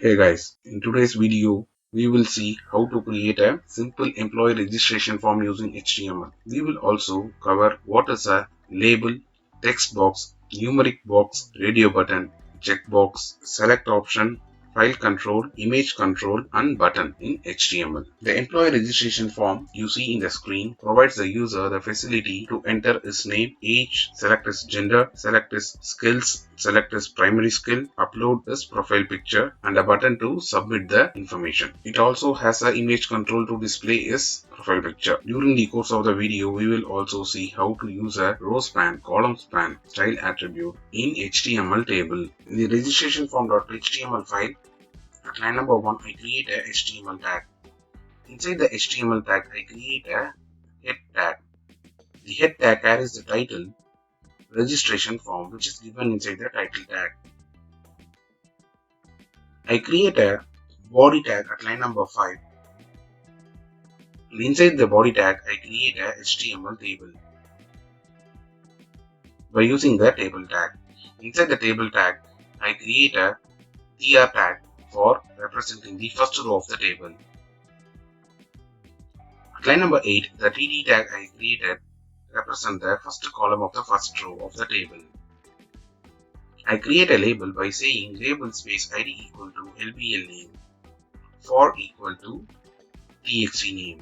Hey guys, in today's video, we will see how to create a simple employee registration form using HTML. We will also cover what is a label, text box, numeric box, radio button, checkbox, select option, file control, image control, and button in HTML. The employee registration form you see in the screen provides the user the facility to enter his name, age, select his gender, select his skills, select his primary skill, upload his profile picture, and a button to submit the information. It also has an image control to display his profile picture. During the course of the video, we will also see how to use a Rowspan, Colspan style attribute in HTML table. In the registration form.html file, at line number 1, I create a HTML tag. Inside the HTML tag, I create a head tag. The head tag carries the title registration form, which is given inside the title tag. I create a body tag at line number 5. And inside the body tag, I create a HTML table by using the table tag. Inside the table tag, I create a tr tag for representing the first row of the table. At line number 8, the td tag I created represent the first column of the first row of the table. I create a label by saying label space id equal to lbl name, for equal to txt name.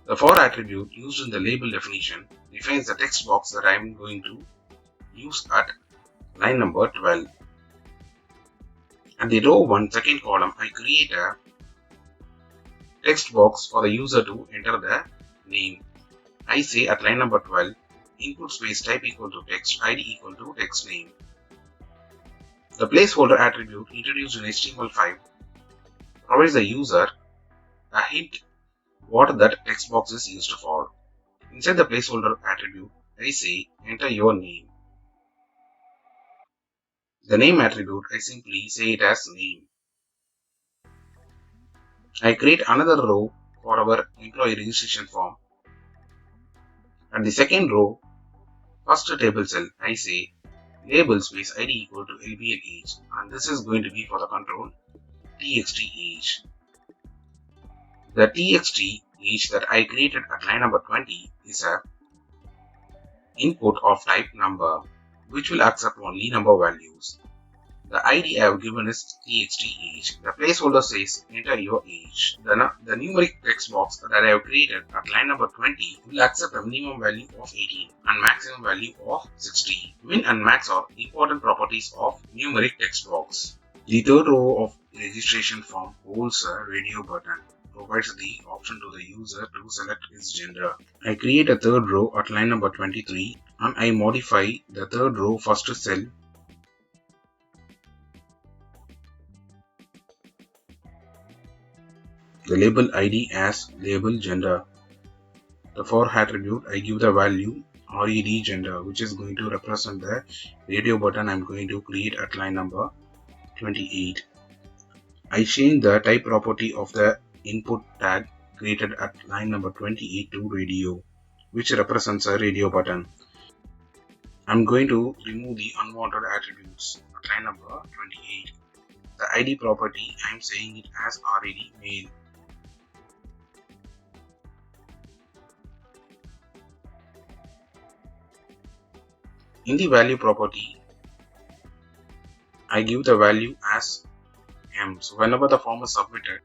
The for attribute used in the label definition defines the text box that I am going to use at line number 12. At the row 1 second column, I create a text box for the user to enter the name. I say at line number 12, input space type equal to text, id equal to text name. The placeholder attribute introduced in HTML5 provides the user a hint what that text box is used for. Inside the placeholder attribute, I say enter your name. The name attribute, I simply say it as name. I create another row for our employee registration form. At the second row, first table cell, I say label space id equal to lbl age, and this is going to be for the control txt age. The txt age that I created at line number 20 is a input of type number, which will accept only number values. The ID I have given is txt age. The placeholder says enter your age. The numeric text box that I have created at line number 20 will accept a minimum value of 18 and maximum value of 60. Min and max are important properties of numeric text box. The third row of the registration form holds a radio button. Provides the option to the user to select his gender. I create a third row at line number 23 and I modify the third row first cell the label id as label gender. The for attribute I give the value red gender, which is going to represent the radio button I am going to create at line number 28. I change the type property of the input tag created at line number 28 to radio, which represents a radio button. I am going to remove the unwanted attributes at line number 28. The id property I am saying it as red male. In the value property, I give the value as m. So whenever the form is submitted,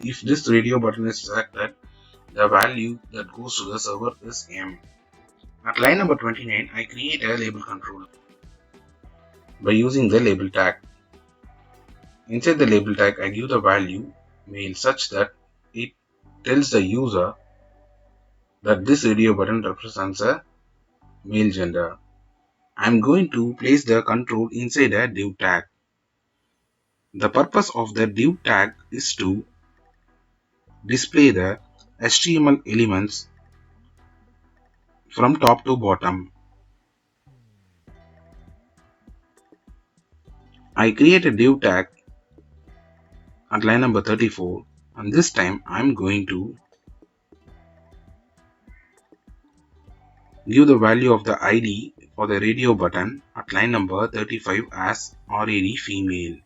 if this radio button is selected, the value that goes to the server is m. At line number 29, I create a label control by using the label tag. Inside the label tag, I give the value male such that it tells the user that this radio button represents a male gender. I am going to place the control inside a div tag. The purpose of the div tag is to display the HTML elements from top to bottom. I create a div tag at line number 34 and this time I am going to give the value of the ID for the radio button at line number 35 as RAD female.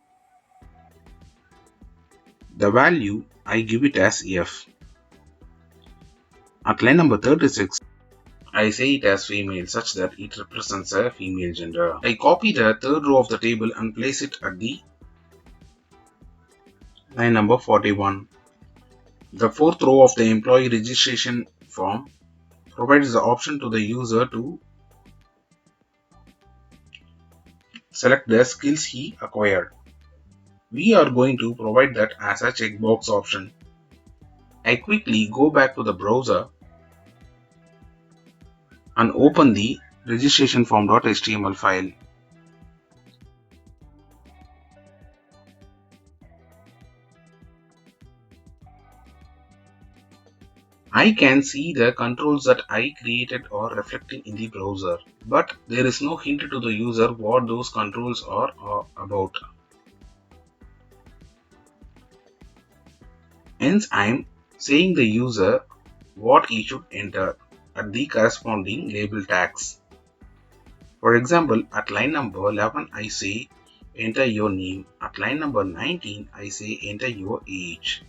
The value I give it as F. At line number 36, I say it as female such that it represents a female gender. I copy the third row of the table and place it at the line number 41. The fourth row of the employee registration form provides the option to the user to select the skills he acquired. We are going to provide that as a checkbox option. I quickly go back to the browser and open the registration form.html file. I can see the controls that I created are reflecting in the browser, but there is no hint to the user what those controls are about. Hence, I am saying the user what he should enter at the corresponding label tags. For example, at line number 11, I say enter your name. At line number 19, I say enter your age.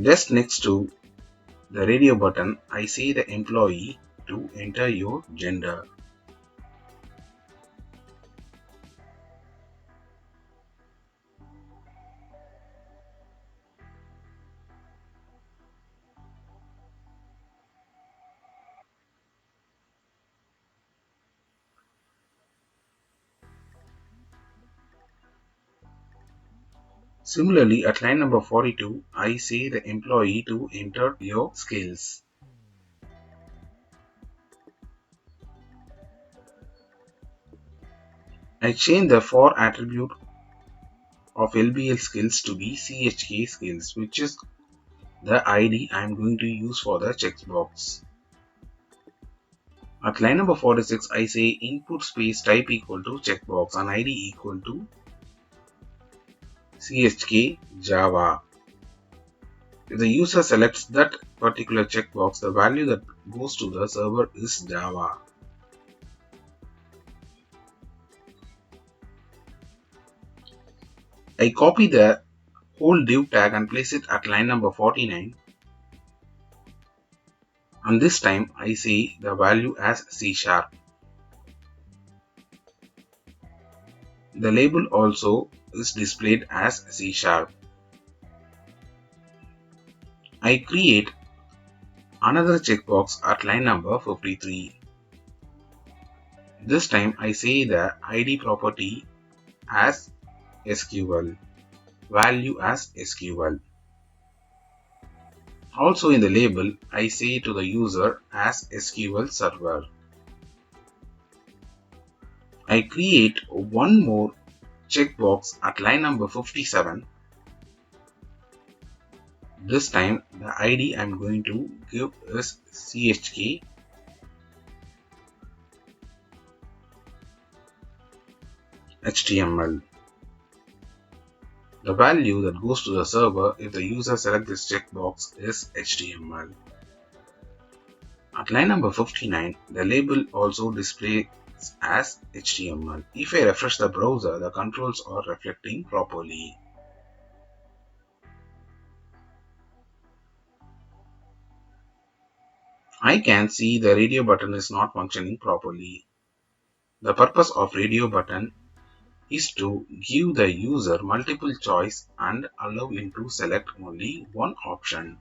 Just next to the radio button, I say the employee to enter your gender. Similarly, at line number 42, I say the employee to enter your skills. I change the for attribute of LBL skills to be CHK skills, which is the ID I am going to use for the checkbox. At line number 46, I say input space type equal to checkbox and ID equal to CHK Java. If the user selects that particular checkbox, the value that goes to the server is Java. I copy the whole div tag and place it at line number 49. And this time I say the value as C#. The label also is displayed as C#. I create another checkbox at line number 53. This time I say the ID property as SQL, value as SQL. Also in the label, I say to the user as SQL Server. I create one more checkbox at line number 57. This time the ID I am going to give is CHK HTML. The value that goes to the server if the user selects this checkbox is HTML. At line number 59, the label also displays as HTML. If I refresh the browser, the controls are reflecting properly. I can see the radio button is not functioning properly. The purpose of radio button is to give the user multiple choice and allow him to select only one option.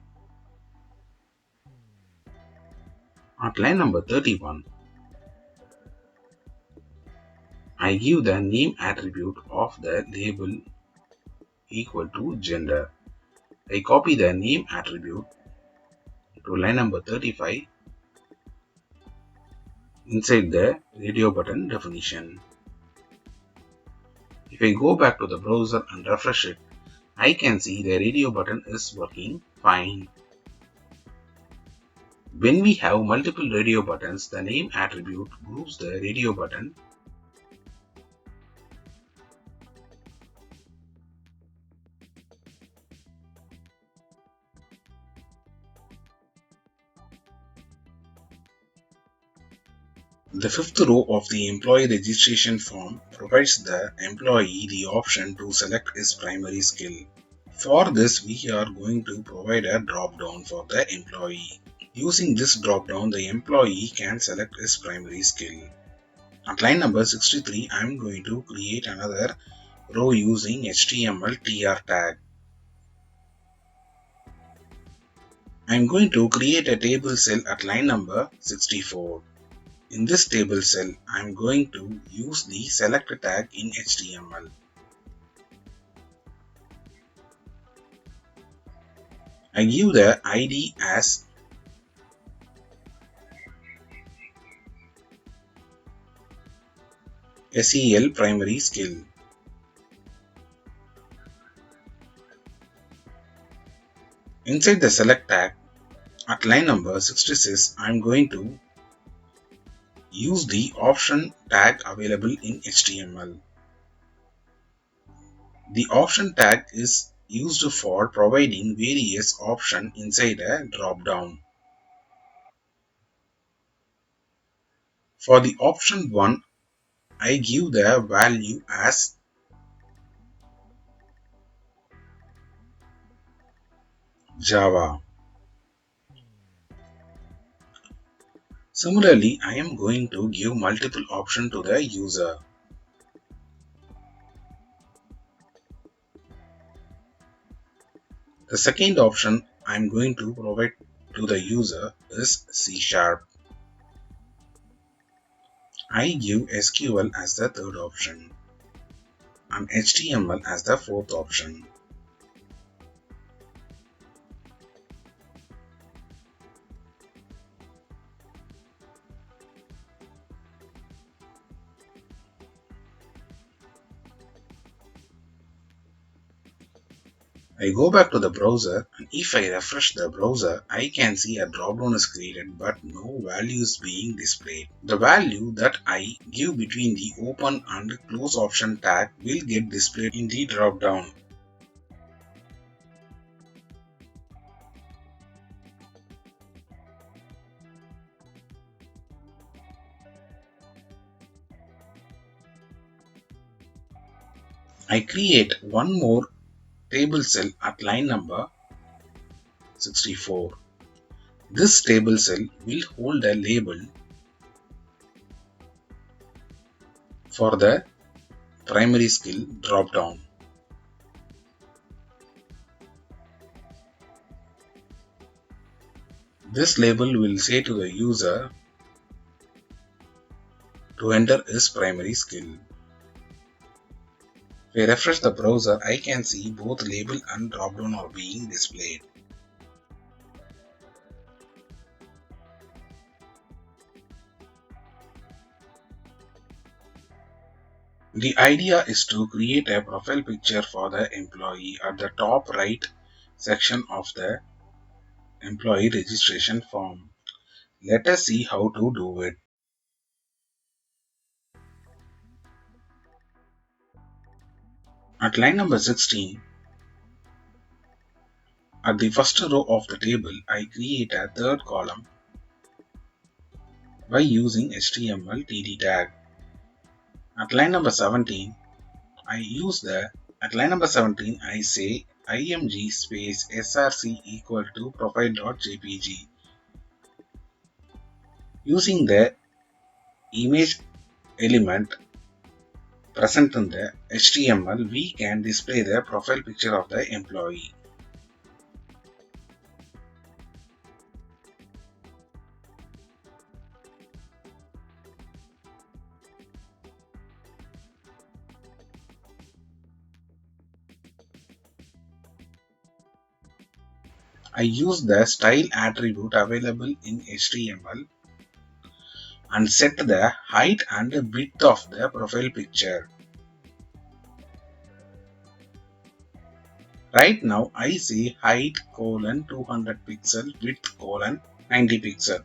At line number 31, I give the name attribute of the label equal to gender. I copy the name attribute to line number 35 inside the radio button definition. If I go back to the browser and refresh it, I can see the radio button is working fine. When we have multiple radio buttons, the name attribute groups the radio button The fifth row of the employee registration form provides the employee the option to select his primary skill. For this, we are going to provide a drop-down for the employee. Using this drop-down, the employee can select his primary skill. At line number 63, I am going to create another row using HTML tr tag. I am going to create a table cell at line number 64. In this table cell, I am going to use the select tag in HTML. I give the ID as SEL primary skill. Inside the select tag, at line number 66, I am going to use the option tag available in HTML. The option tag is used for providing various options inside a drop-down. For the option 1, I give the value as Java. Similarly, I am going to give multiple options to the user. The second option I am going to provide to the user is C#. I give SQL as the third option and HTML as the fourth option. I go back to the browser, and if I refresh the browser, I can see a dropdown is created but no value is being displayed. The value that I give between the open and close option tag will get displayed in the dropdown. I create one more table cell at line number 64. This table cell will hold a label for the primary skill dropdown. This label will say to the user to enter his primary skill. If I refresh the browser, I can see both label and dropdown are being displayed. The idea is to create a profile picture for the employee at the top right section of the employee registration form. Let us see how to do it. At line number 16, at the first row of the table, I create a third column by using HTML TD tag. At line number 17, at line number 17, I say img space src equal to profile.jpg. Using the image element present in the HTML, we can display the profile picture of the employee. I use the style attribute available in HTML and set the height and width of the profile picture. Right now I say height colon 200 pixel, width colon 90 pixel.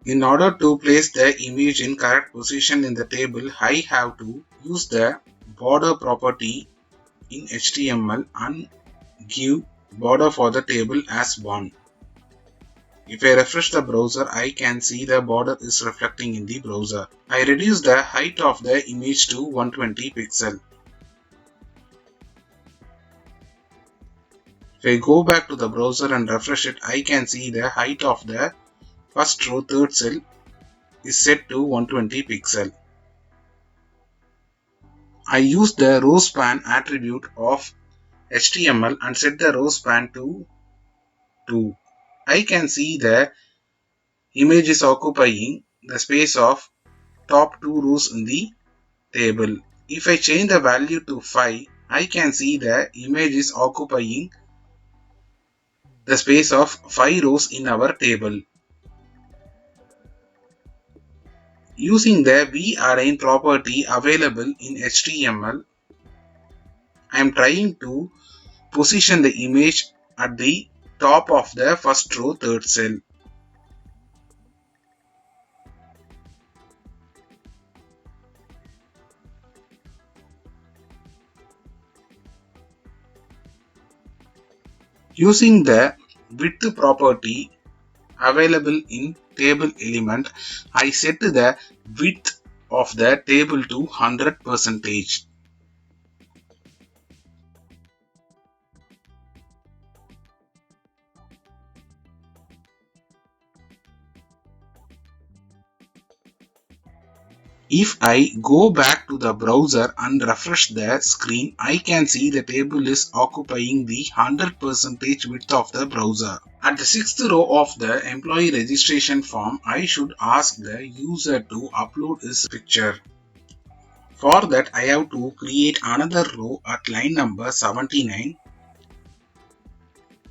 In order to place the image in correct position in the table, I have to use the border property in HTML and give border for the table as 1. If I refresh the browser, I can see the border is reflecting in the browser. I reduce the height of the image to 120 pixel. If I go back to the browser and refresh it, I can see the height of the first row third cell is set to 120 pixel. I use the Rowspan attribute of HTML and set the Rowspan to 2. I can see the image is occupying the space of top 2 rows in the table. If I change the value to 5, I can see the image is occupying the space of 5 rows in our table. Using the VAlign property available in HTML, I am trying to position the image at the top of the first row third cell. Using the width property available in table element, I set the width of the table to 100%. If I go back to the browser and refresh the screen, I can see the table is occupying the 100% width of the browser. At the sixth row of the employee registration form, I should ask the user to upload his picture. For that, I have to create another row at line number 79,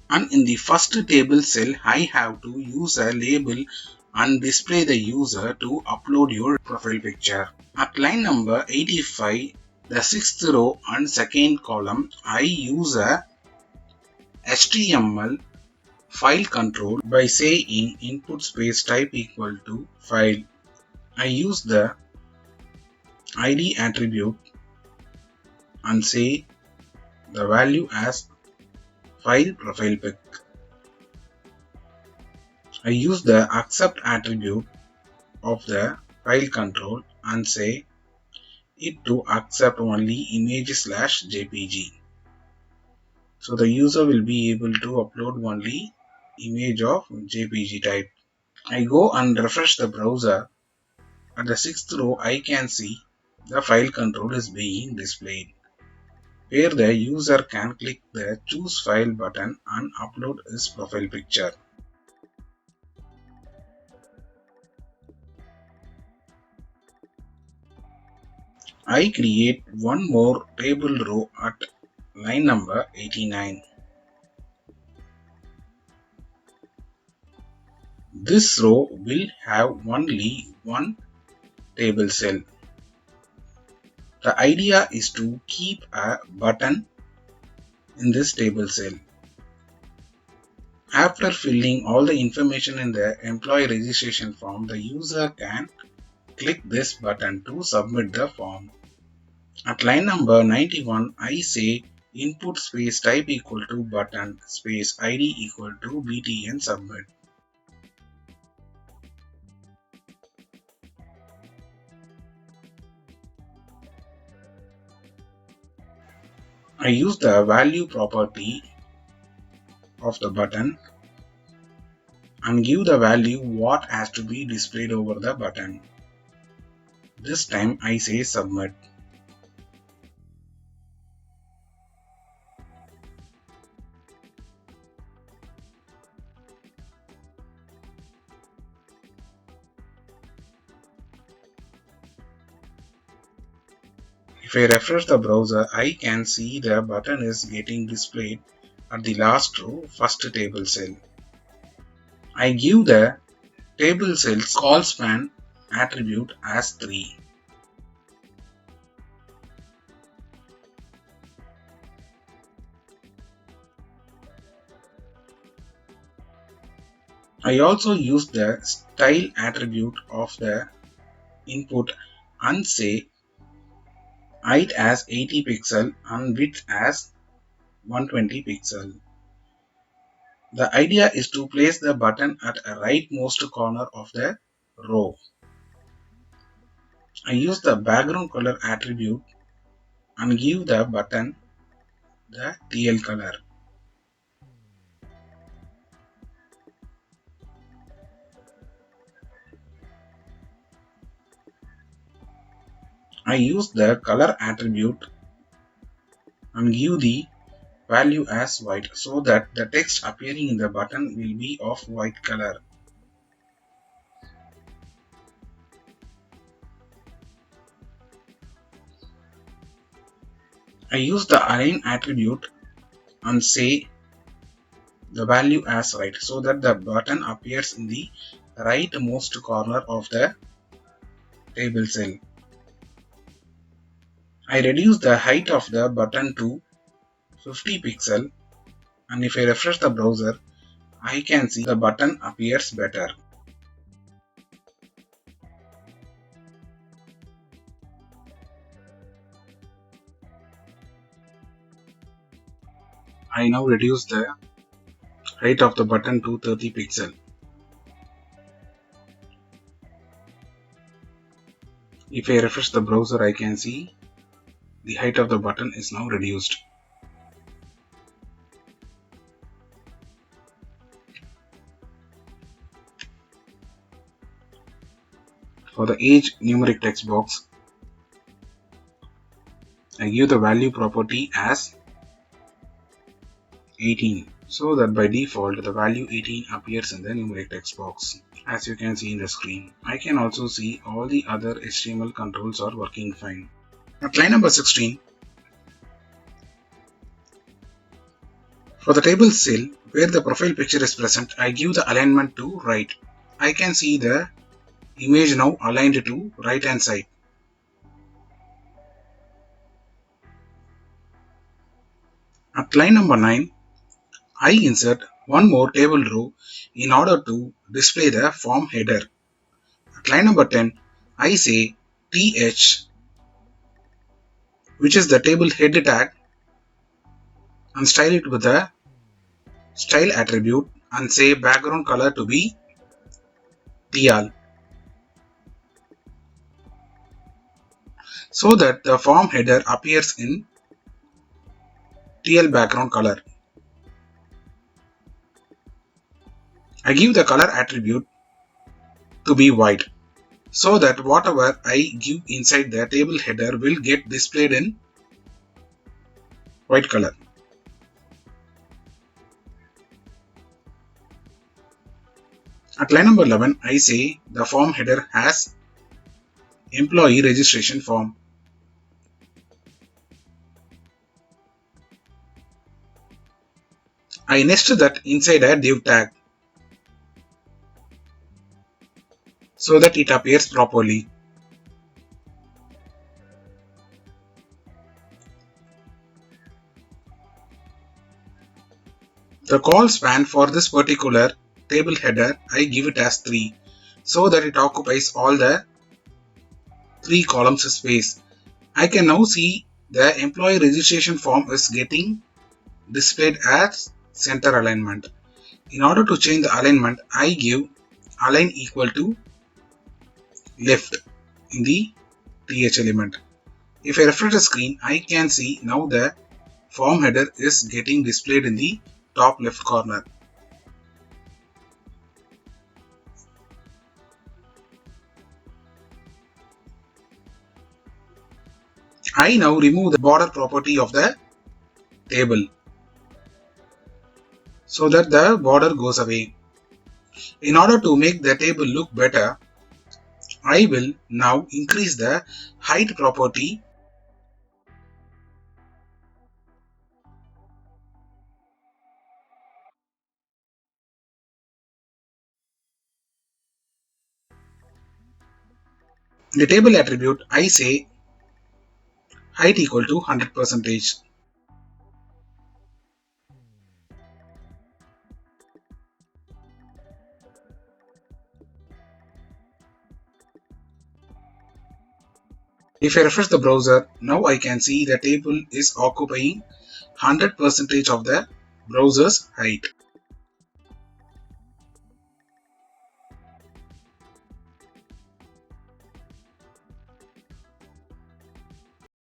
and in the first table cell, I have to use a label and display the user to upload your profile picture. At line number 85, the sixth row and second column, I use a HTML file control by saying input space type equal to file. I use the ID attribute and say the value as file profile pic. I use the accept attribute of the file control and say it to accept only image/jpg. So the user will be able to upload only image of jpg type. I go and refresh the browser. At the sixth row, I can see the file control is being displayed, where the user can click the choose file button and upload his profile picture. I create one more table row at line number 89. This row will have only one table cell. The idea is to keep a button in this table cell. After filling all the information in the employee registration form, the user can click this button to submit the form. At line number 91, I say input space type equal to button space ID equal to btn submit. I use the value property of the button and give the value what has to be displayed over the button. This time I say submit. If I refresh the browser, I can see the button is getting displayed at the last row, first table cell. I give the table cell's Colspan attribute as 3. I also use the style attribute of the input and say height as 80 pixel and width as 120 pixel. The idea is to place the button at a rightmost corner of the row. I use the background color attribute and give the button the TL color. I use the color attribute and give the value as white so that the text appearing in the button will be of white color. I use the align attribute and say the value as right so that the button appears in the rightmost corner of the table cell. I reduce the height of the button to 50 pixel, and if I refresh the browser, I can see the button appears better. I now reduce the height of the button to 30 pixel. If I refresh the browser, I can see the height of the button is now reduced. For the age numeric text box, I give the value property as 18 so that by default the value 18 appears in the numeric text box. As you can see in the screen, I can also see all the other HTML controls are working fine. At line number 16, for the table cell where the profile picture is present, I give the alignment to right. I can see the image now aligned to right hand side. At line number 9, I insert one more table row in order to display the form header. At line number 10, I say th, which is the table head tag, and style it with the style attribute and say background color to be TL so that the form header appears in TL background color. I give the color attribute to be white so that whatever I give inside the table header will get displayed in white color. At line number 11, I say the form header has employee registration form. I nest that inside a div tag so that it appears properly. The Colspan for this particular table header, I give it as 3 so that it occupies all the 3 columns space. I can now see the employee registration form is getting displayed as center alignment. In order to change the alignment, I give align equal to left in the th element. If I refresh the screen, I can see now the form header is getting displayed in the top left corner. I now remove the border property of the table so that the border goes away. In order to make the table look better, I will now increase the height property. The table attribute, I say height equal to 100%. If I refresh the browser, now I can see the table is occupying 100% of the browser's height.